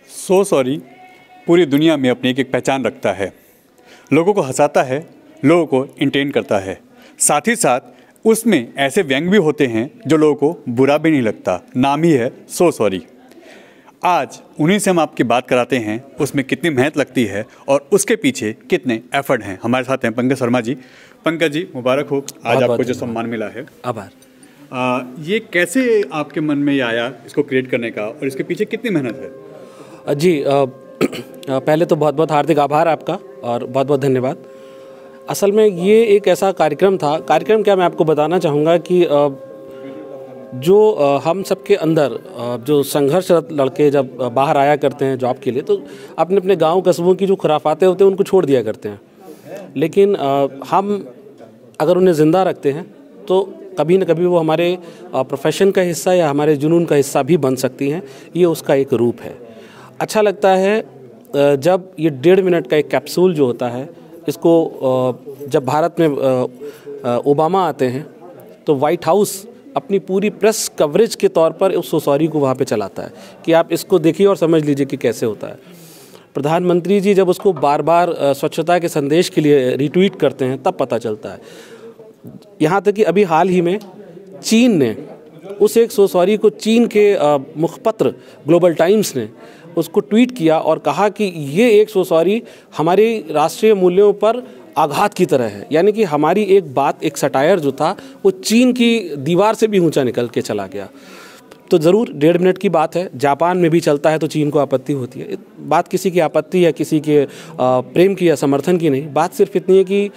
So sorry पूरी दुनिया में अपनी एक एक पहचान रखता है। लोगों को हंसाता है, लोगों को एंटरटेन करता है, साथ ही साथ उसमें ऐसे व्यंग भी होते हैं जो लोगों को बुरा भी नहीं लगता। नाम ही है सो सॉरी। आज उन्हीं से हम आपकी बात कराते हैं, उसमें कितनी मेहनत लगती है और उसके पीछे कितने एफर्ट हैं। हमारे साथ हैं पंकज शर्मा जी। पंकज जी, मुबारक हो आज आपको जो सम्मान मिला है। आभार। ये कैसे आपके मन में ये आया इसको क्रिएट करने का और इसके पीछे कितनी मेहनत है? जी पहले तो बहुत बहुत हार्दिक आभार आपका और बहुत बहुत धन्यवाद। असल में ये एक ऐसा कार्यक्रम था। कार्यक्रम क्या, मैं आपको बताना चाहूँगा कि जो हम सबके अंदर जो संघर्षरत लड़के जब बाहर आया करते हैं जॉब के लिए, तो अपने अपने गांव कस्बों की जो खुराफातें होते हैं उनको छोड़ दिया करते हैं। लेकिन हम अगर उन्हें ज़िंदा रखते हैं तो कभी न कभी वो हमारे प्रोफेशन का हिस्सा या हमारे जुनून का हिस्सा भी बन सकती हैं। ये उसका एक रूप है। अच्छा लगता है जब ये 1.5 मिनट का एक कैप्सूल जो होता है, इसको जब भारत में ओबामा आते हैं तो वाइट हाउस अपनी पूरी प्रेस कवरेज के तौर पर उस सॉरी को वहाँ पे चलाता है कि आप इसको देखिए और समझ लीजिए कि कैसे होता है। प्रधानमंत्री जी जब उसको बार बार स्वच्छता के संदेश के लिए रिट्वीट करते हैं तब पता चलता है। यहाँ तक कि अभी हाल ही में चीन ने उस एक सॉरी को, चीन के मुखपत्र ग्लोबल टाइम्स ने उसको ट्वीट किया और कहा कि ये एक सॉरी हमारे राष्ट्रीय मूल्यों पर आघात की तरह है। यानी कि हमारी एक बात, एक सटायर जो था वो चीन की दीवार से भी ऊंचा निकल के चला गया। तो ज़रूर 1.5 मिनट की बात है। जापान में भी चलता है तो चीन को आपत्ति होती है। बात किसी की आपत्ति या किसी के प्रेम की या समर्थन की नहीं। बात सिर्फ इतनी है कि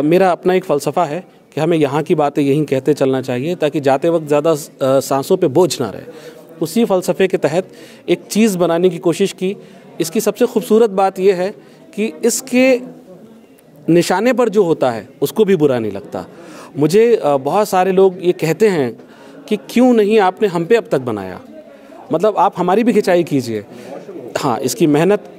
मेरा अपना एक फ़लसफ़ा है कि हमें यहाँ की बातें यहीं कहते चलना चाहिए ताकि जाते वक्त ज़्यादा सांसों पे बोझ ना रहे। उसी फ़लसफ़े के तहत एक चीज़ बनाने की कोशिश की। इसकी सबसे खूबसूरत बात यह है कि इसके निशाने पर जो होता है उसको भी बुरा नहीं लगता। मुझे बहुत सारे लोग ये कहते हैं कि क्यों नहीं आपने हम पे अब तक बनाया, मतलब आप हमारी भी खिंचाई कीजिए। हाँ, इसकी मेहनत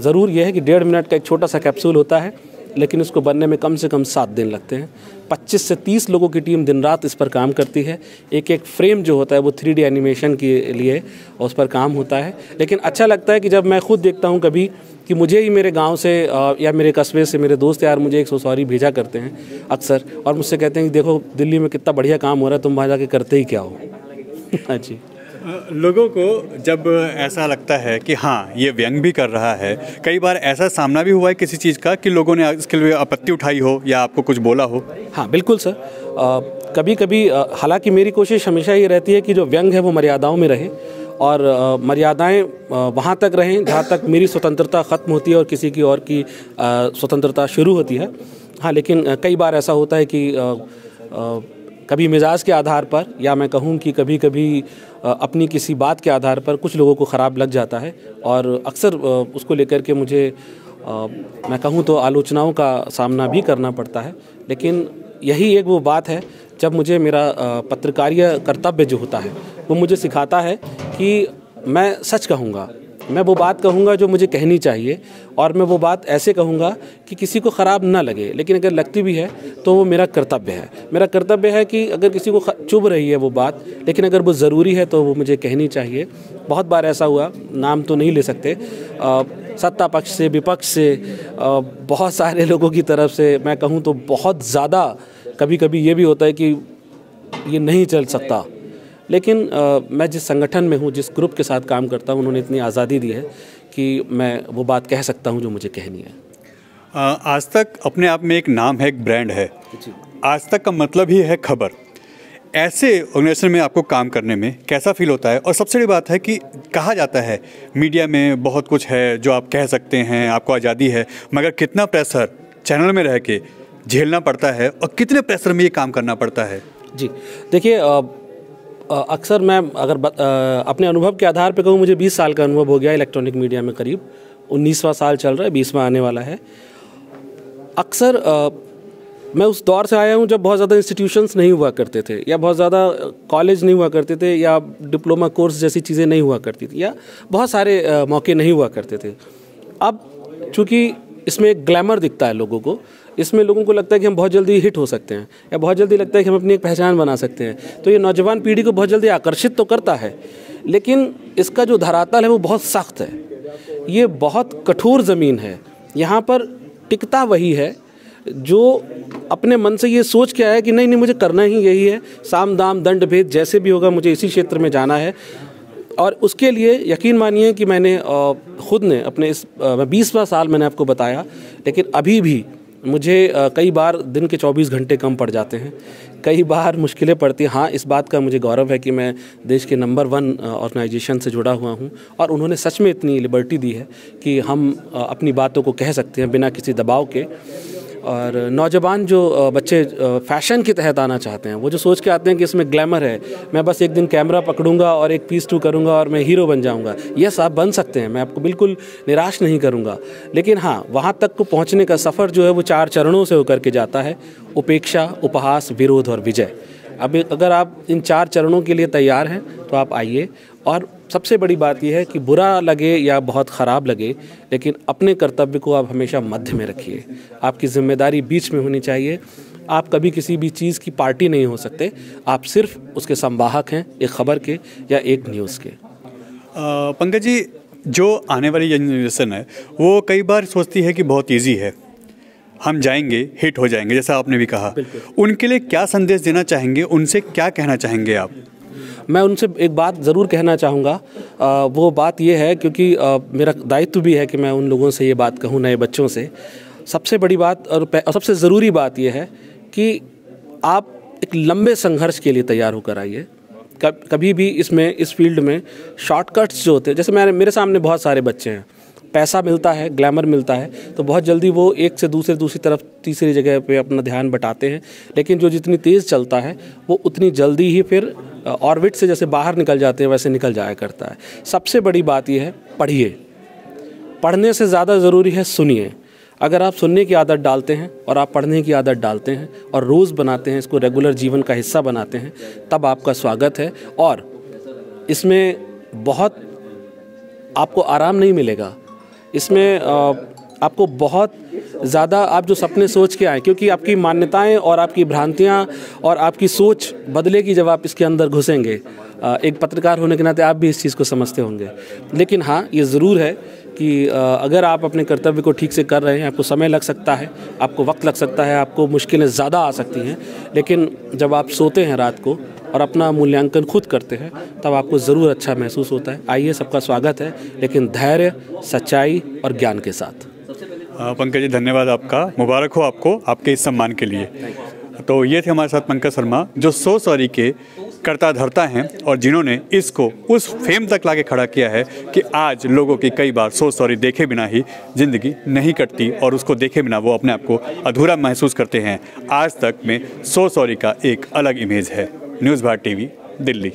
ज़रूर ये है कि 1.5 मिनट का एक छोटा सा कैप्सूल होता है, लेकिन उसको बनने में कम से कम 7 दिन लगते हैं। 25 से 30 लोगों की टीम दिन रात इस पर काम करती है। एक एक फ्रेम जो होता है वो 3D एनिमेशन के लिए उस पर काम होता है। लेकिन अच्छा लगता है कि जब मैं खुद देखता हूँ कभी कि मुझे ही मेरे गांव से या मेरे कस्बे से मेरे दोस्त यार मुझे एक सॉरी भेजा करते हैं अक्सर, और मुझसे कहते हैं कि देखो दिल्ली में कितना बढ़िया काम हो रहा है, तुम वहाँ जाके करते ही क्या हो। हाँ जी। लोगों को जब ऐसा लगता है कि हाँ ये व्यंग भी कर रहा है, कई बार ऐसा सामना भी हुआ है किसी चीज़ का कि लोगों ने इसके लिए आपत्ति उठाई हो या आपको कुछ बोला हो? हाँ बिल्कुल सर। कभी कभी हालांकि मेरी कोशिश हमेशा ये रहती है कि जो व्यंग है वो मर्यादाओं में रहे और मर्यादाएं वहाँ तक रहें जहाँ तक मेरी स्वतंत्रता ख़त्म होती है और किसी की और की स्वतंत्रता शुरू होती है। हाँ, लेकिन कई बार ऐसा होता है कि कभी मिजाज के आधार पर या मैं कहूँ कि कभी कभी अपनी किसी बात के आधार पर कुछ लोगों को ख़राब लग जाता है और अक्सर उसको लेकर के मुझे मैं कहूँ तो आलोचनाओं का सामना भी करना पड़ता है। लेकिन यही एक वो बात है जब मुझे मेरा पत्रकारीय कर्तव्य जो होता है वो मुझे सिखाता है कि मैं सच कहूँगा, मैं वो बात कहूँगा जो मुझे कहनी चाहिए और मैं वो बात ऐसे कहूँगा कि किसी को ख़राब ना लगे, लेकिन अगर लगती भी है तो वो मेरा कर्तव्य है। मेरा कर्तव्य है कि अगर किसी को चुभ रही है वो बात, लेकिन अगर वो ज़रूरी है तो वो मुझे कहनी चाहिए। बहुत बार ऐसा हुआ, नाम तो नहीं ले सकते, सत्ता पक्ष से, विपक्ष से, बहुत सारे लोगों की तरफ से मैं कहूँ तो बहुत ज़्यादा कभी कभी ये भी होता है कि ये नहीं चल सकता। लेकिन मैं जिस संगठन में हूँ, जिस ग्रुप के साथ काम करता हूँ, उन्होंने इतनी आज़ादी दी है कि मैं वो बात कह सकता हूँ जो मुझे कहनी है। आज तक अपने आप में एक नाम है, एक ब्रांड है। आज तक का मतलब ही है खबर। ऐसे ऑर्गेनाइजेशन में आपको काम करने में कैसा फील होता है? और सबसे बड़ी बात है कि कहा जाता है मीडिया में बहुत कुछ है जो आप कह सकते हैं, आपको आज़ादी है, मगर कितना प्रेशर चैनल में रह के झेलना पड़ता है और कितने प्रेशर में ये काम करना पड़ता है? जी देखिए, अक्सर मैं अगर अपने अनुभव के आधार पे कहूँ, मुझे 20 साल का अनुभव हो गया इलेक्ट्रॉनिक मीडिया में। करीब 19वां साल चल रहा है, 20वां आने वाला है। अक्सर मैं उस दौर से आया हूँ जब बहुत ज़्यादा इंस्टीट्यूशंस नहीं हुआ करते थे या बहुत ज़्यादा कॉलेज नहीं हुआ करते थे या डिप्लोमा कोर्स जैसी चीज़ें नहीं हुआ करती थी या बहुत सारे मौके नहीं हुआ करते थे। अब चूँकि इसमें एक ग्लैमर दिखता है लोगों को, इसमें लोगों को लगता है कि हम बहुत जल्दी हिट हो सकते हैं या बहुत जल्दी लगता है कि हम अपनी एक पहचान बना सकते हैं, तो ये नौजवान पीढ़ी को बहुत जल्दी आकर्षित तो करता है, लेकिन इसका जो धरातल है वो बहुत सख्त है। ये बहुत कठोर ज़मीन है। यहाँ पर टिकता वही है जो अपने मन से ये सोच के आया कि नहीं नहीं मुझे करना ही यही है, साम दाम दंड भेद जैसे भी होगा मुझे इसी क्षेत्र में जाना है। और उसके लिए यकीन मानिए कि मैंने ख़ुद ने अपने इस 20वां साल मैंने आपको बताया, लेकिन अभी भी मुझे कई बार दिन के 24 घंटे कम पड़ जाते हैं, कई बार मुश्किलें पड़ती हैं। हाँ, इस बात का मुझे गौरव है कि मैं देश के नंबर 1 ऑर्गेनाइजेशन से जुड़ा हुआ हूँ और उन्होंने सच में इतनी लिबर्टी दी है कि हम अपनी बातों को कह सकते हैं बिना किसी दबाव के। और नौजवान जो बच्चे फैशन के तहत आना चाहते हैं, वो जो सोच के आते हैं कि इसमें ग्लैमर है, मैं बस एक दिन कैमरा पकड़ूंगा और एक पीस 2 करूंगा और मैं हीरो बन जाऊंगा, यस आप बन सकते हैं, मैं आपको बिल्कुल निराश नहीं करूंगा। लेकिन हाँ, वहाँ तक को पहुँचने का सफ़र जो है वो 4 चरणों से होकर के जाता है: उपेक्षा, उपहास, विरोध और विजय। अब अगर आप इन 4 चरणों के लिए तैयार हैं तो आप आइए। और सबसे बड़ी बात यह है कि बुरा लगे या बहुत ख़राब लगे, लेकिन अपने कर्तव्य को आप हमेशा मध्य में रखिए। आपकी जिम्मेदारी बीच में होनी चाहिए। आप कभी किसी भी चीज़ की पार्टी नहीं हो सकते, आप सिर्फ उसके संवाहक हैं, एक खबर के या एक न्यूज़ के। पंकज जी, जो आने वाली जनरेशन है वो कई बार सोचती है कि बहुत ईजी है, हम जाएंगे हिट हो जाएंगे, जैसा आपने भी कहा। उनके लिए क्या संदेश देना चाहेंगे, उनसे क्या कहना चाहेंगे आप? मैं उनसे एक बात ज़रूर कहना चाहूँगा। वो बात ये है, क्योंकि मेरा दायित्व भी है कि मैं उन लोगों से ये बात कहूँ, नए बच्चों से। सबसे बड़ी बात और सबसे ज़रूरी बात ये है कि आप एक लंबे संघर्ष के लिए तैयार होकर आइए। कभी भी इस फील्ड में शॉर्टकट्स जो होते हैं, जैसे मेरे सामने बहुत सारे बच्चे हैं, पैसा मिलता है, ग्लैमर मिलता है, तो बहुत जल्दी वो एक से दूसरी तरफ तीसरी जगह पे अपना ध्यान बटाते हैं। लेकिन जो जितनी तेज़ चलता है वो उतनी जल्दी ही फिर ऑर्बिट से जैसे बाहर निकल जाते हैं वैसे निकल जाया करता है। सबसे बड़ी बात यह है, पढ़िए। पढ़ने से ज़्यादा ज़रूरी है सुनिए। अगर आप सुनने की आदत डालते हैं और आप पढ़ने की आदत डालते हैं और रोज़ बनाते हैं, इसको रेगुलर जीवन का हिस्सा बनाते हैं, तब आपका स्वागत है। और इसमें बहुत आपको आराम नहीं मिलेगा, इसमें आपको बहुत ज़्यादा आप जो सपने सोच के आए, क्योंकि आपकी मान्यताएं और आपकी भ्रांतियां और आपकी सोच बदलेगी जब आप इसके अंदर घुसेंगे। एक पत्रकार होने के नाते आप भी इस चीज़ को समझते होंगे। लेकिन हाँ, ये ज़रूर है कि अगर आप अपने कर्तव्य को ठीक से कर रहे हैं, आपको समय लग सकता है, आपको वक्त लग सकता है, आपको मुश्किलें ज़्यादा आ सकती हैं, लेकिन जब आप सोते हैं रात को और अपना मूल्यांकन खुद करते हैं, तब आपको ज़रूर अच्छा महसूस होता है। आइए, सबका स्वागत है, लेकिन धैर्य, सच्चाई और ज्ञान के साथ। पंकज जी, धन्यवाद आपका, मुबारक हो आपको आपके इस सम्मान के लिए। तो ये थे हमारे साथ पंकज शर्मा, जो सो सॉरी के कर्ता धर्ता हैं और जिन्होंने इसको उस फेम तक लाके खड़ा किया है कि आज लोगों की कई बार सो सॉरी देखे बिना ही ज़िंदगी नहीं कटती और उसको देखे बिना वो अपने आप को अधूरा महसूस करते हैं। आज तक में सो सॉरी का एक अलग इमेज है। News Bharat TV, Delhi.